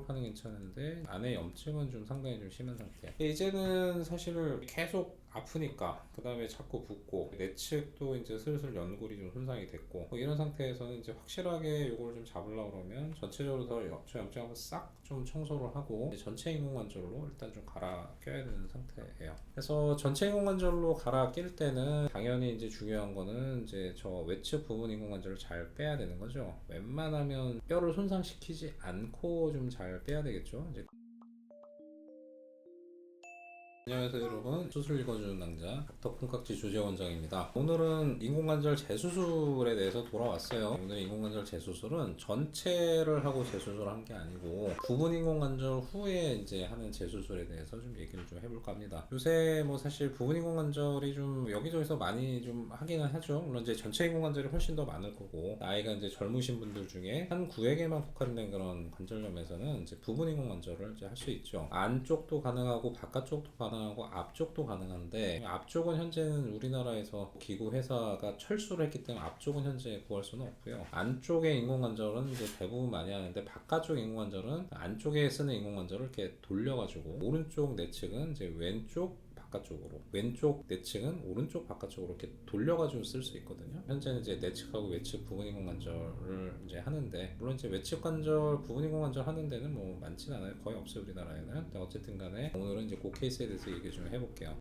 연골판은 괜찮은데 안에 염증은 좀 상당히 좀 심한 상태야. 이제는 사실 계속 아프니까 그 다음에 자꾸 붓고 내측도 이제 슬슬 연골이 좀 손상이 됐고 뭐 이런 상태에서는 이제 확실하게 요걸 좀 잡으려고 그러면 전체적으로 더 염증 한번 싹 좀 청소를 하고 전체 인공관절로 일단 좀 갈아 껴야 되는 상태예요. 그래서 전체 인공관절로 갈아 낄 때는 당연히 이제 중요한 거는 이제 저 외측 부분 인공관절을 잘 빼야 되는 거죠. 웬만하면 뼈를 손상시키지 않고 좀 잘 빼야 되겠죠. 이제 안녕하세요 여러분, 수술 읽어주는 남자 닥터 콩깍지 주재 원장입니다. 오늘은 인공관절 재수술에 대해서 돌아왔어요. 오늘 인공관절 재수술은 전체를 하고 재수술을 한 게 아니고 부분 인공관절 후에 이제 하는 재수술에 대해서 좀 얘기를 좀 해볼까 합니다. 요새 뭐 사실 부분 인공관절이 좀 여기저기서 많이 좀 하기는 하죠. 물론 이제 전체 인공관절이 훨씬 더 많을 거고 나이가 이제 젊으신 분들 중에 한 구에게만 국한된 그런 관절염에서는 이제 부분 인공관절을 이제 할 수 있죠. 안쪽도 가능하고 바깥쪽도 가능하고 앞쪽도 가능한데 앞쪽은 현재는 우리나라에서 기구 회사가 철수를 했기 때문에 앞쪽은 현재 구할 수는 없고요. 안쪽의 인공관절은 이제 대부분 많이 하는데 바깥쪽 인공관절은 안쪽에 쓰는 인공관절을 이렇게 돌려가지고 오른쪽 내측은 이제 왼쪽 바깥쪽으로, 왼쪽 내측은 오른쪽 바깥쪽으로 이렇게 돌려가지고 쓸 수 있거든요. 현재는 이제 내측하고 외측 부분 인공관절을 이제 하는데, 물론 이제 외측 관절, 부분 인공관절 하는 데는 뭐 많지는 않아요. 거의 없어요, 우리나라에는. 근데 어쨌든 간에 오늘은 이제 그 케이스에 대해서 얘기 좀 해볼게요.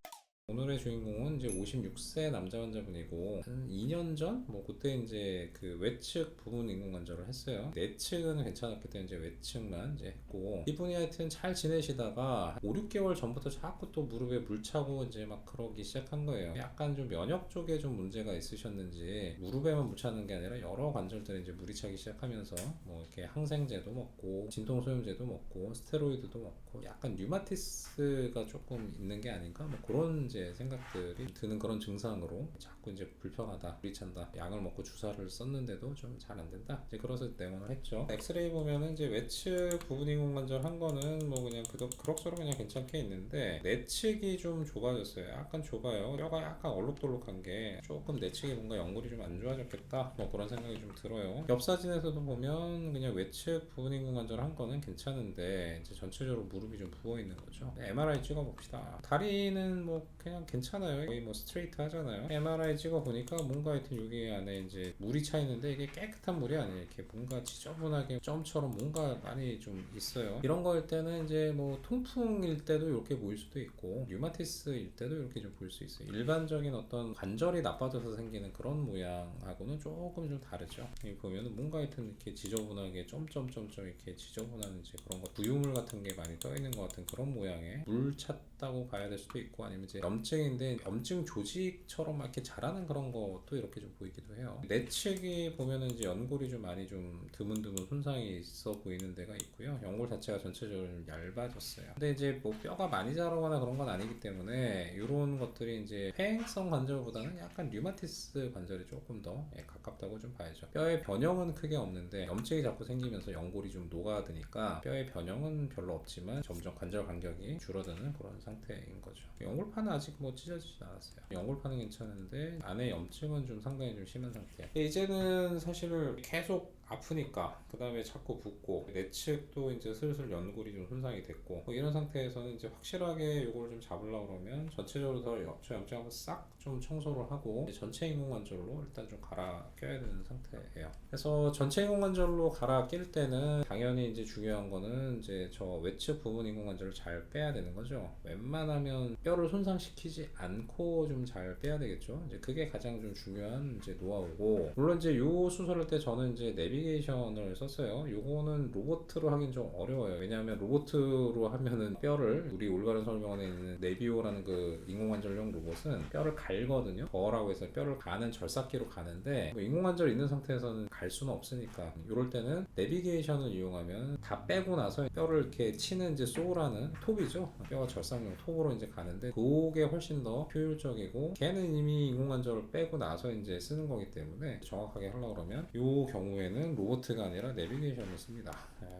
오늘의 주인공은 이제 56세 남자 환자분이고 한 2년 전? 뭐 그때 이제 그 외측 부분 인공관절을 했어요. 내측은 괜찮았기 때문에 이제 외측만 이제 했고 이분이 하여튼 잘 지내시다가 5, 6개월 전부터 자꾸 또 무릎에 물 차고 이제 막 그러기 시작한 거예요. 약간 좀 면역 쪽에 좀 문제가 있으셨는지 무릎에만 물 차는 게 아니라 여러 관절들에 이제 물이 차기 시작하면서 뭐 이렇게 항생제도 먹고 진통소염제도 먹고 스테로이드도 먹고 약간 류마티스가 조금 있는 게 아닌가 뭐 그런 이제 생각들이 드는 그런 증상으로 자꾸 이제 불편하다, 물이 찬다, 약을 먹고 주사를 썼는데도 좀 잘 안 된다. 이제 그래서 내원을 했죠. 엑스레이 보면은 이제 외측 부분 인공관절 한 거는 뭐 그냥 그럭저럭 그냥 괜찮게 있는데 내측이 좀 좁아졌어요. 약간 좁아요. 뼈가 약간 얼룩덜룩한 게 조금 내측이 뭔가 연골이 좀 안 좋아졌겠다. 뭐 그런 생각이 좀 들어요. 옆 사진에서도 보면 그냥 외측 부분 인공관절 한 거는 괜찮은데 이제 전체적으로 무릎이 좀 부어 있는 거죠. MRI 찍어봅시다. 다리는 뭐 그냥 괜찮아요. 거의 뭐 스트레이트 하잖아요. MRI 찍어보니까 뭔가 하여튼 여기 안에 이제 물이 차 있는데 이게 깨끗한 물이 아니에요. 이렇게 뭔가 지저분하게 점처럼 뭔가 많이 좀 있어요. 이런 거일 때는 이제 뭐 통풍일 때도 이렇게 보일 수도 있고 류마티스일 때도 이렇게 좀 보일 수 있어요. 일반적인 어떤 관절이 나빠져서 생기는 그런 모양하고는 조금 좀 다르죠. 여기 보면은 뭔가 하여튼 이렇게 지저분하게 점점점점 이렇게 지저분한 이제 그런 거 부유물 같은 게 많이 떠 있는 것 같은 그런 모양의 물 찼다고 봐야 될 수도 있고 아니면 이제 염증인데 염증 조직처럼 막 이렇게 자라는 그런 것도 이렇게 좀 보이기도 해요. 내측이 보면은 이제 연골이 좀 많이 좀 드문드문 손상이 있어 보이는 데가 있고요. 연골 자체가 전체적으로 좀 얇아졌어요. 근데 이제 뭐 뼈가 많이 자라거나 그런 건 아니기 때문에 이런 것들이 이제 폐행성 관절보다는 약간 류마티스 관절이 조금 더 가깝다고 좀 봐야죠. 뼈의 변형은 크게 없는데 염증이 자꾸 생기면서 연골이 좀 녹아드니까 뼈의 변형은 별로 없지만 점점 관절 간격이 줄어드는 그런 상태인 거죠. 연골판은 아직 뭐 찢어지진 않았어요. 연골판은 괜찮은데 안에 염증은 좀 상당히 좀 심한 상태야. 이제는 사실 계속 아프니까 그 다음에 자꾸 붓고 내측도 이제 슬슬 연골이 좀 손상이 됐고 뭐 이런 상태에서는 이제 확실하게 요걸 좀 잡으려고 그러면 전체적으로 더 염증 한번 싹 좀 청소를 하고 전체 인공관절로 일단 좀 갈아 껴야 되는 상태예요. 그래서 전체 인공관절로 갈아 낄 때는 당연히 이제 중요한 거는 이제 저 외측 부분 인공관절을 잘 빼야 되는 거죠. 웬만하면 뼈를 손상시키지 않고 좀 잘 빼야 되겠죠. 이제 그게 가장 좀 중요한 이제 노하우고, 물론 이제 요 수술할 때 저는 이제 내비게이션을 썼어요. 요거는 로봇으로 하긴 좀 어려워요. 왜냐하면 로봇으로 하면은 뼈를 우리 올바른 서울병원에 있는 네비오라는 그 인공관절용 로봇은 뼈를 갈거든요. 거라고 해서 뼈를 가는 절삭기로 가는데 뭐 인공관절 있는 상태에서는 갈 수는 없으니까 이럴 때는 내비게이션을 이용하면 다 빼고 나서 뼈를 이렇게 치는 이제 소라는 톱이죠. 뼈가 절삭용 톱으로 이제 가는데 그게 훨씬 더 효율적이고 걔는 이미 인공관절을 빼고 나서 이제 쓰는 거기 때문에 정확하게 하려고 그러면 이 경우에는 이거는 로보트가 아니라 내비게이션을 씁니다.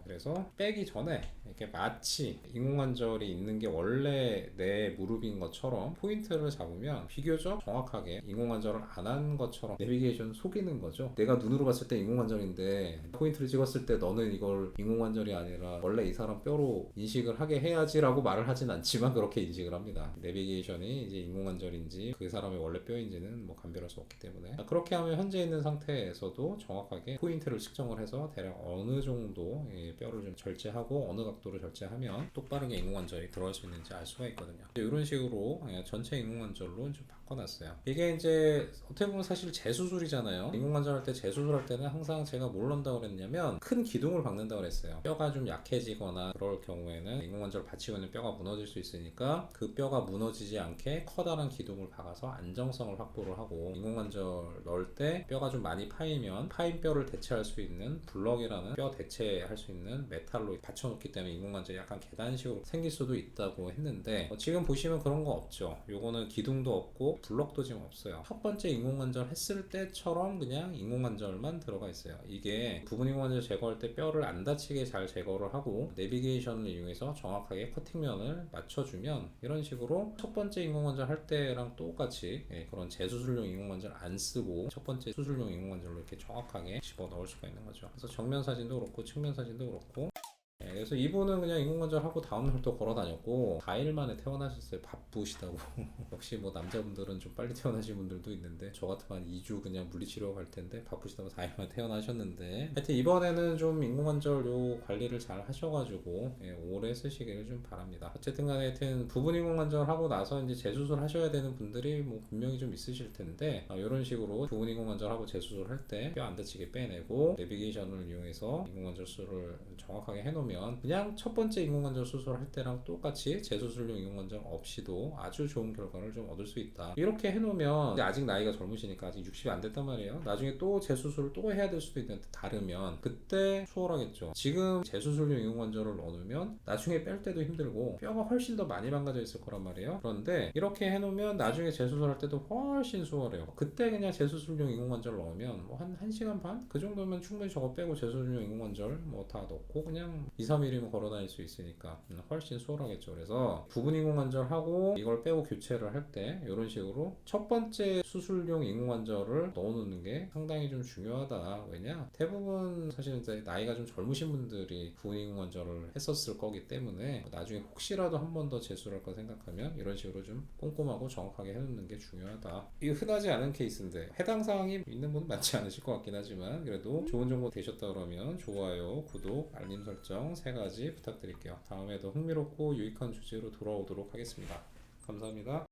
그래서 빼기 전에 이렇게 마치 인공관절이 있는 게 원래 내 무릎인 것처럼 포인트를 잡으면 비교적 정확하게 인공관절을 안 한 것처럼 내비게이션 속이는 거죠. 내가 눈으로 봤을 때 인공관절인데 포인트를 찍었을 때 너는 이걸 인공관절이 아니라 원래 이 사람 뼈로 인식을 하게 해야지라고 말을 하진 않지만 그렇게 인식을 합니다. 내비게이션이 이제 인공관절인지 그 사람의 원래 뼈인지는 뭐 감별할 수 없기 때문에 그렇게 하면 현재 있는 상태에서도 정확하게 포인트를 측정을 해서 대략 어느 정도 뼈를 좀 절제하고 어느 각도로 절제하면 똑바르게 인공관절이 들어갈 수 있는지 알 수가 있거든요. 이런 식으로 전체 인공관절로 좀 바꿔놨어요. 이게 이제 어떻게 보면 사실 재수술이잖아요. 인공관절 할 때 재수술할 때는 항상 제가 뭘 한다고 그랬냐면 큰 기둥을 박는다고 그랬어요. 뼈가 좀 약해지거나 그럴 경우에는 인공관절을 받치고 있는 뼈가 무너질 수 있으니까 그 뼈가 무너지지 않게 커다란 기둥을 박아서 안정성을 확보를 하고 인공관절 넣을 때 뼈가 좀 많이 파이면 파인 뼈를 대체할 수 있는 블럭이라는 뼈 대체할 수 있는 메탈로 받쳐놓기 때문에 인공관절이 약간 계단식으로 생길 수도 있다고 했는데 지금 보시면 그런 거 없죠. 요거는 기둥도 없고 블럭도 지금 없어요. 첫 번째 인공관절 했을 때처럼 그냥 인공관절만 들어가 있어요. 이게 부분 인공관절 제거할 때 뼈를 안 다치게 잘 제거를 하고 내비게이션을 이용해서 정확하게 커팅면을 맞춰주면 이런 식으로 첫 번째 인공관절 할 때랑 똑같이 그런 재수술용 인공관절 안 쓰고 첫 번째 수술용 인공관절로 이렇게 정확하게 집어넣을 수가 있는 거죠. 그래서 정면 사진도 그렇고 측면 사진도 그렇고 그래서 이분은 그냥 인공관절 하고 다음날 또 걸어 다녔고 4일 만에 퇴원하셨어요. 바쁘시다고. 역시 뭐 남자분들은 좀 빨리 퇴원하신 분들도 있는데 저 같으면 한 2주 그냥 물리치료 갈 텐데 바쁘시다고 4일 만에 퇴원하셨는데 하여튼 이번에는 좀 인공관절 요 관리를 잘 하셔가지고 오래 쓰시기를 좀 바랍니다. 어쨌든 간에 하여튼 부분 인공관절 하고 나서 이제 재수술 하셔야 되는 분들이 뭐 분명히 좀 있으실 텐데 이런 식으로 부분 인공관절 하고 재수술 할 때 뼈 안 다치게 빼내고 내비게이션을 이용해서 인공관절 수술을 정확하게 해놓으면 그냥 첫 번째 인공관절 수술할 때랑 똑같이 재수술용 인공관절 없이도 아주 좋은 결과를 좀 얻을 수 있다. 이렇게 해놓으면 아직 나이가 젊으시니까 아직 60이 안 됐단 말이에요. 나중에 또 재수술을 또 해야 될 수도 있는데 다르면 그때 수월하겠죠. 지금 재수술용 인공관절을 넣어놓으면 나중에 뺄 때도 힘들고 뼈가 훨씬 더 많이 망가져 있을 거란 말이에요. 그런데 이렇게 해놓으면 나중에 재수술할 때도 훨씬 수월해요. 그때 그냥 재수술용 인공관절 넣으면 뭐 한 1시간 반? 그 정도면 충분히 저거 빼고 재수술용 인공관절 뭐 다 넣고 그냥 2-3일이면 걸어 다닐 수 있으니까 훨씬 수월하겠죠. 그래서 부분 인공관절 하고 이걸 빼고 교체를 할 때 이런 식으로 첫 번째 수술용 인공관절을 넣어놓는 게 상당히 좀 중요하다. 왜냐? 대부분 사실 이제 나이가 좀 젊으신 분들이 부분 인공관절을 했었을 거기 때문에 나중에 혹시라도 한 번 더 재수를 할 거 생각하면 이런 식으로 좀 꼼꼼하고 정확하게 해놓는 게 중요하다. 이거 흔하지 않은 케이스인데 해당 사항이 있는 분은 많지 않으실 것 같긴 하지만 그래도 좋은 정보 되셨다 그러면 좋아요, 구독, 알림 설정 3가지 부탁드릴게요. 다음에도 흥미롭고 유익한 주제로 돌아오도록 하겠습니다. 감사합니다.